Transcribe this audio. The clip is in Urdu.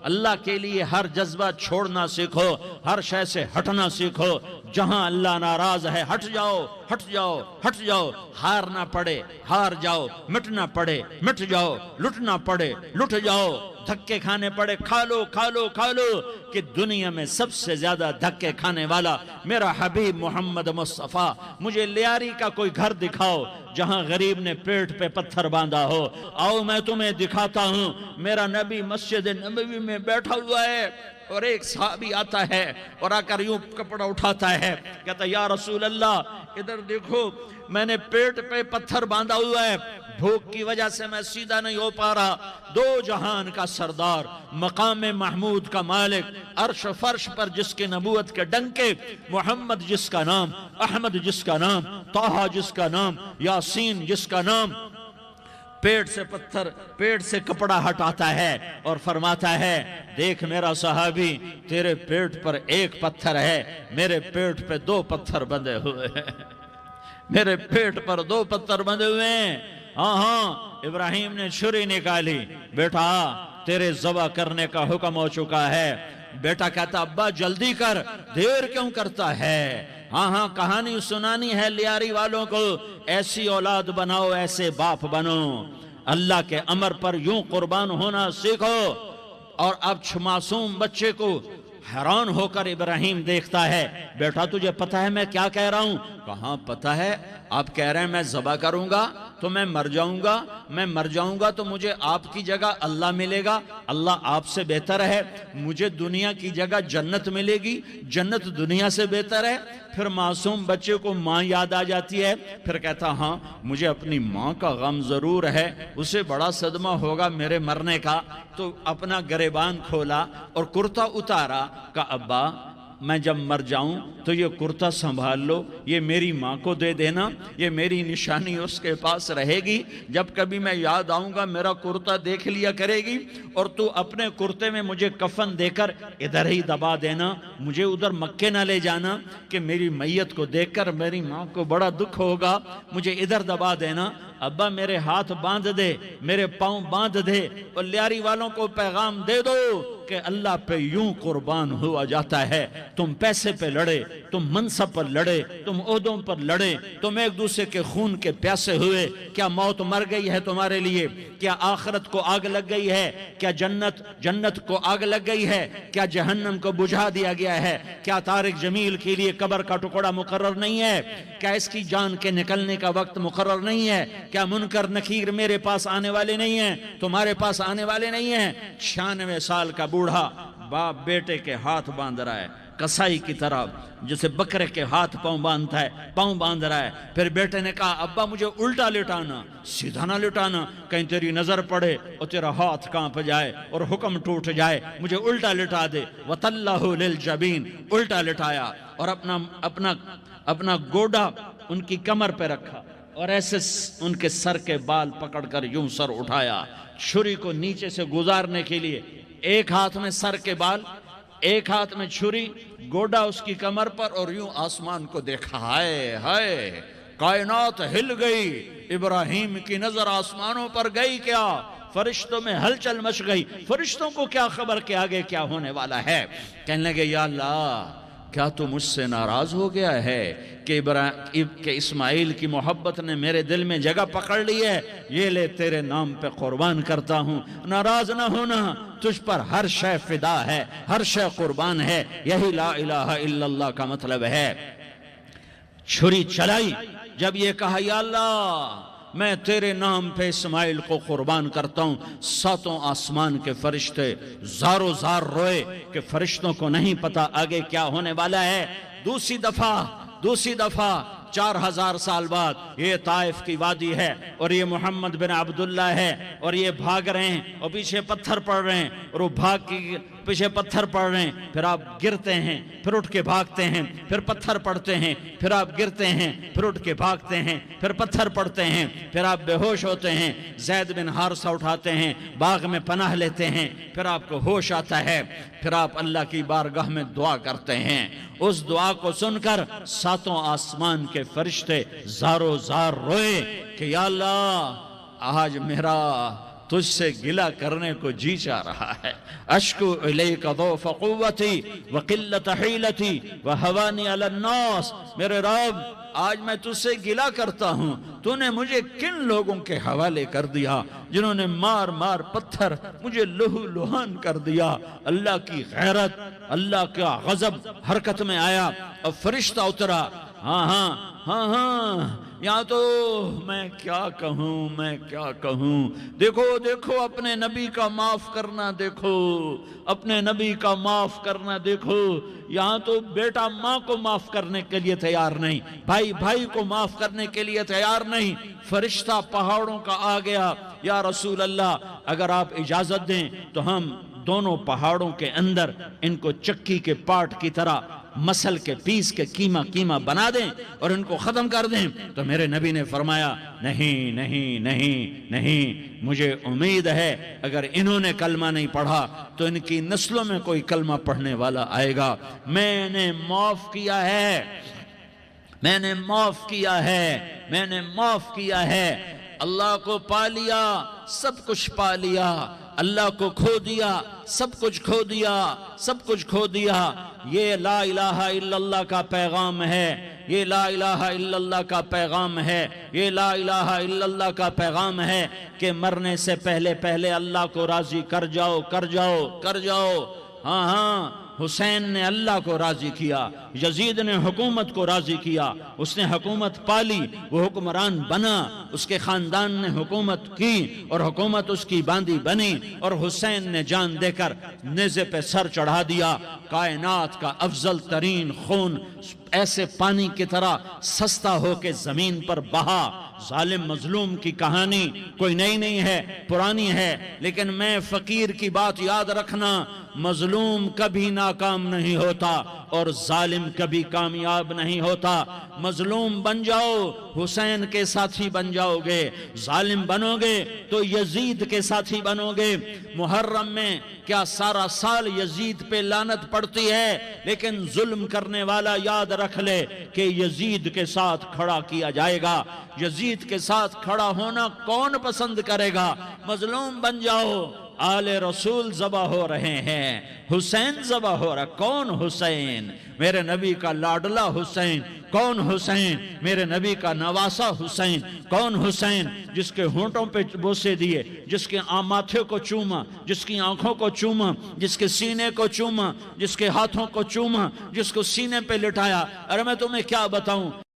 اللہ کے لیے ہر جذبہ چھوڑنا سیکھو، ہر شے سے ہٹنا سیکھو۔ جہاں اللہ ناراض ہے ہٹ جاؤ، ہٹ جاؤ، ہٹ جاؤ۔ ہارنا پڑے ہار جاؤ، مٹنا پڑے مٹ جاؤ، لٹنا پڑے لٹ جاؤ، دھکے کھانے پڑے کھا لو کھا لو کھا لو۔ کہ دنیا میں سب سے زیادہ دھکے کھانے والا میرا حبیب محمد مصطفیٰ۔ مجھے لیاری کا کوئی گھر دکھاؤ جہاں غریب نے پیٹ پہ پتھر باندھا ہو، آؤ میں تمہیں دکھاتا ہوں۔ میرا نبی مسجد نبوی میں بیٹھا ہوا ہے اور ایک صحابی آتا ہے اور آ کر یوں کپڑا اٹھاتا ہے، کہتا ہے یا رسول اللہ ادھر دیکھو، میں نے پیٹ پہ پتھر باندھا ہوا ہے، بھوک کی وجہ سے میں سیدھا نہیں ہو پا رہا۔ دو جہان کا سردار، مقام محمود کا مالک، عرش فرش پر جس کی نبوت کے ڈنکے، محمد جس کا نام، احمد جس کا نام، طٰہٰ جس کا نام، یاسین جس کا نام، پیٹ سے پتھر، پیٹ سے کپڑا ہٹاتا ہے اور فرماتا ہے دیکھ میرا صحابی، تیرے پیٹ پر ایک پتھر ہے، میرے پیٹ پہ دو پتھر بندھے ہوئے ہیں، میرے پیٹ پر دو پتھر بندھے ہوئے ہیں۔ ہاں ہاں، ابراہیم نے چھری نکالی، بیٹا تیرے ذبح کرنے کا حکم ہو چکا ہے۔ بیٹا کہتا ابا جلدی کر، دیر کیوں کرتا ہے؟ ہاں ہاں، کہانی سنانی ہے لیاری والوں کو، ایسی اولاد بناؤ، ایسے باپ بنو، اللہ کے امر پر یوں قربان ہونا سیکھو۔ اور اب معصوم بچے کو حیران ہو کر ابراہیم دیکھتا ہے، بیٹا تجھے پتہ ہے میں کیا کہہ رہا ہوں؟ کہاں پتہ ہے، آپ کہہ رہے ہیں میں ذبح کروں گا تو میں مر جاؤں گا، میں مر جاؤں گا تو مجھے آپ کی جگہ اللہ ملے گا، اللہ آپ سے بہتر ہے، مجھے دنیا کی جگہ جنت ملے گی، جنت دنیا سے بہتر ہے۔ پھر معصوم بچے کو ماں یاد آ جاتی ہے، پھر کہتا ہاں مجھے اپنی ماں کا غم ضرور ہے، اسے بڑا صدمہ ہوگا میرے مرنے کا۔ تو اپنا گریبان کھولا اور کرتا اتارا، کہا ابا میں جب مر جاؤں تو یہ کرتا سنبھال لو، یہ میری ماں کو دے دینا، یہ میری نشانی اس کے پاس رہے گی، جب کبھی میں یاد آؤں گا میرا کرتا دیکھ لیا کرے گی، اور تو اپنے کرتے میں مجھے کفن دے کر ادھر ہی دبا دینا، مجھے ادھر مکے نہ لے جانا کہ میری میت کو دیکھ کر میری ماں کو بڑا دکھ ہوگا، مجھے ادھر دبا دینا۔ ابا میرے ہاتھ باندھ دے، میرے پاؤں باندھ دے، اور لیاری والوں کو پیغام دے دو کہ اللہ پہ یوں قربان ہوا جاتا ہے۔ تم پیسے پہ لڑے، تم منصب پر لڑے، تم عہدوں پر لڑے، تم ایک دوسرے کے خون کے پیاسے ہوئے، کیا موت مر گئی ہے تمہارے لیے؟ کیا آخرت کو آگ لگ گئی ہے؟ کیا جنت کو آگ لگ گئی ہے؟ کیا جہنم کو بجھا دیا گیا ہے؟ کیا طارق جمیل کے لیے قبر کا ٹکڑا مقرر نہیں ہے؟ کیا اس کی جان کے نکلنے کا وقت مقرر نہیں ہے؟ کیا منکر نکیر میرے پاس آنے والے نہیں ہیں، تمہارے پاس آنے والے نہیں ہیں؟ 96 سال کا بوڑھا باپ بیٹے کے ہاتھ باندھ رہا ہے، کسائی کی طرح جسے بکرے کے ہاتھ پاؤں باندھتا ہے، پاؤں باندھ رہا ہے۔ پھر بیٹے نے کہا ابا مجھے الٹا لٹانا، سیدھا نہ لٹانا، کہیں تیری نظر پڑے اور تیرا ہاتھ کانپ جائے اور حکم ٹوٹ جائے، مجھے الٹا لٹا دے۔ وَتَلَّهُ لِلْجَبِينَ، الٹا لٹایا اور اپنا گوڈا ان کی کمر پہ رکھا اور ایسے ان کے سر کے بال پکڑ کر یوں سر اٹھایا، چھری کو نیچے سے گزارنے کے لیے، ایک ہاتھ میں سر کے بال، ایک ہاتھ میں چھری، گوڈا اس کی کمر پر، اور یوں آسمان کو دیکھا۔ ہائے ہائے، کائنات ہل گئی، ابراہیم کی نظر آسمانوں پر گئی، کیا فرشتوں میں ہلچل مچ گئی، فرشتوں کو کیا خبر کہ آگے کیا ہونے والا ہے؟ کہنے لگے یا اللہ کیا تو مجھ سے ناراض ہو گیا ہے کہ اسماعیل کی محبت نے میرے دل میں جگہ پکڑ لی ہے؟ یہ لے تیرے نام پہ قربان کرتا ہوں، ناراض نہ ہونا، تجھ پر ہر شے فدا ہے، ہر شے قربان ہے، یہی لا الہ الا اللہ کا مطلب ہے۔ چھری چلائی، جب یہ کہا یا اللہ میں تیرے نام پہ اسماعیل کو قربان کرتا ہوں، ساتوں آسمان کے فرشتے زارو زار روئے کہ فرشتوں کو نہیں پتا آگے کیا ہونے والا ہے۔ دوسری دفعہ 4000 سال بعد یہ طائف کی وادی ہے اور یہ محمد بن عبداللہ ہے اور یہ بھاگ رہے ہیں اور پیچھے پتھر پڑ رہے ہیں اور وہ بھاگ کے پیچھے پتھر پڑ رہے ہیں، پھر آپ گرتے ہیں، پھر اٹھ کے بھاگتے ہیں، پھر پتھر پڑتے ہیں، پھر آپ گرتے ہیں، پھر اٹھ کے بھاگتے ہیں، پھر پتھر پڑتے ہیں، پھر آپ بے ہوش ہوتے ہیں، زید بن حارثہ اٹھاتے ہیں، باغ میں پناہ لیتے ہیں، پھر آپ کو ہوش آتا ہے، پھر آپ اللہ کی بارگاہ میں دعا کرتے ہیں۔ اس دعا کو سن کر ساتوں آسمان کے فرشتے زارو زار روئے کہ یا اللہ آج میرا تجھ سے گلہ کرنے کو جی چاہ رہا ہے۔ اشکو الیک ضعف قوتی وقلت حیلتی وہوانی علی الناس، میرے رب آج میں تجھ سے گلہ کرتا ہوں، تو نے مجھے کن لوگوں کے حوالے کر دیا جنہوں نے مار مار پتھر مجھے لہو لہان کر دیا۔ اللہ کی غیرت، اللہ کا غضب حرکت میں آیا، اب فرشتہ اترا۔ ہاں یہاں تو میں کیا کہوں، دیکھو اپنے نبی کا معاف کرنا، اپنے نبی کا معاف کرنا دیکھو۔ یہاں تو بیٹا ماں کو معاف کرنے کے لیے تیار نہیں، بھائی کو معاف کرنے کے لیے تیار نہیں۔ فرشتہ پہاڑوں کا آ گیا، یا رسول اللہ اگر آپ اجازت دیں تو ہم دونوں پہاڑوں کے اندر ان کو چکی کے پاٹ کی طرح مسل کے پیس کے کیما بنا دیں اور ان کو ختم کر دیں۔ تو میرے نبی نے فرمایا نہیں، مجھے امید ہے اگر انہوں نے کلمہ نہیں پڑھا تو ان کی نسلوں میں کوئی کلمہ پڑھنے والا آئے گا۔ میں نے معاف کیا ہے، اللہ کو پا لیا، سب کچھ پا لیا، اللہ کو کھو دیا، سب کچھ کھو دیا۔ یہ لا الہ الا اللہ کا پیغام ہے، یہ لا الہ الا اللہ کا پیغام ہے، یہ لا الہ الا اللہ کا پیغام ہے کہ مرنے سے پہلے اللہ کو راضی کر جاؤ۔ ہاں حسین نے اللہ کو راضی کیا، یزید نے حکومت کو راضی کیا، اس نے حکومت پالی، وہ حکمران بنا، اس کے خاندان نے حکومت کی اور حکومت اس کی باندھی بنی، اور حسین نے جان دے کر نیزے پہ سر چڑھا دیا۔ کائنات کا افضل ترین خون ایسے پانی کی طرح سستا ہو کے زمین پر بہا۔ ظالم مظلوم کی کہانی کوئی نئی نہیں ہے، پرانی ہے، لیکن میں فقیر کی بات یاد رکھنا، مظلوم کبھی ناکام نہیں ہوتا اور ظالم کبھی کامیاب نہیں ہوتا۔ مظلوم بن جاؤ حسین کے ساتھی بن جاؤ گے، ظالم بنو گے تو یزید کے ساتھی بنو گے۔ محرم میں کیا سارا سال یزید پہ لعنت پڑتی ہے، لیکن ظلم کرنے والا یاد رکھ لے کہ یزید کے ساتھ کھڑا کیا جائے گا۔ یزید کے ساتھ کھڑا ہونا کون پسند کرے گا؟ مظلوم بن جاؤ۔ آل رسول ذبح ہو رہے ہیں، حسین ذبح ہو رہا، کون حسین؟ میرے نبی کا لاڈلا حسین۔ کون حسین؟ میرے نبی کا نواسا حسین۔ کون حسین؟ جس کے ہونٹوں پہ بوسے دیے، جس کے ماتھے کو چوما، جس کی آنکھوں کو چوما، جس کے سینے کو چوما، جس کے ہاتھوں کو چوما، جس کو سینے پہ لٹایا۔ ارے میں تمہیں کیا بتاؤں،